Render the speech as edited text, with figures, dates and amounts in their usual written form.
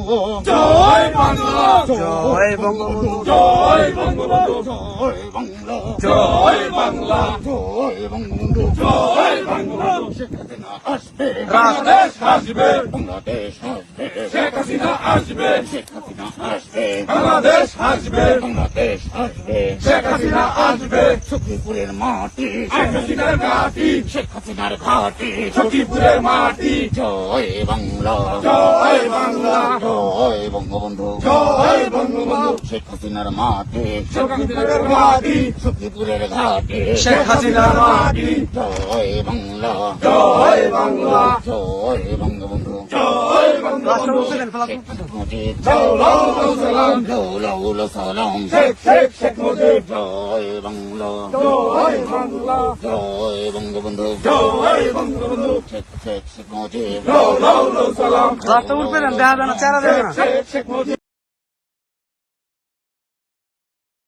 জয় বাংলা, জয় বঙ্গবন্ধু, জয় বঙ্গবন্ধু, জয় বাংলা, জয় বাংলা, জয় বঙ্গবন্ধু, জয় বঙ্গবন্ধু। শেখ হাসিনা আসবে, বাংলাদেশ আসবে, বাংলাদেশ আসবে, শেখ হাসিনা আসবে, শেখ হাসিনা আসবে, বাংলাদেশ আসবে, বাংলাদেশ আসবে, শেখ হাসিনা আসবে। সখীপুরের মাটি, শেখ হাসিনার ঘাঁটি, শেখ হাসিনার ঘাটি, সখীপুরের মাটি, জয় বাংলা, জয় বাংলা, জয় বঙ্গবন্ধু, জয় বঙ্গবন্ধু। শেখ হাসিনার মাটি, শেখ হাসিনার ঘাঁটি, সখীপুরের ঘাটি, শেখ হাসিনার মাটি, জয় বাংলা, জয় বাংলা, জয় বঙ্গবন্ধু, জয় বঙ্গবন্ধু। শেখ মুজিব, লাউ সালাম, লাউ সালাম, শেখ শেখ শেখ মুজিব, জয় বাংলা, জয় বাংলা, জয় বঙ্গবন্ধু, জয় বঙ্গবন্ধু। শেখ শেখ শেখ মুজিব, লাউ সালাম, রাস্তা উঠবে না, দেখা যায় না, চেহারা দেখা না। শেখ শেখ মুজিব।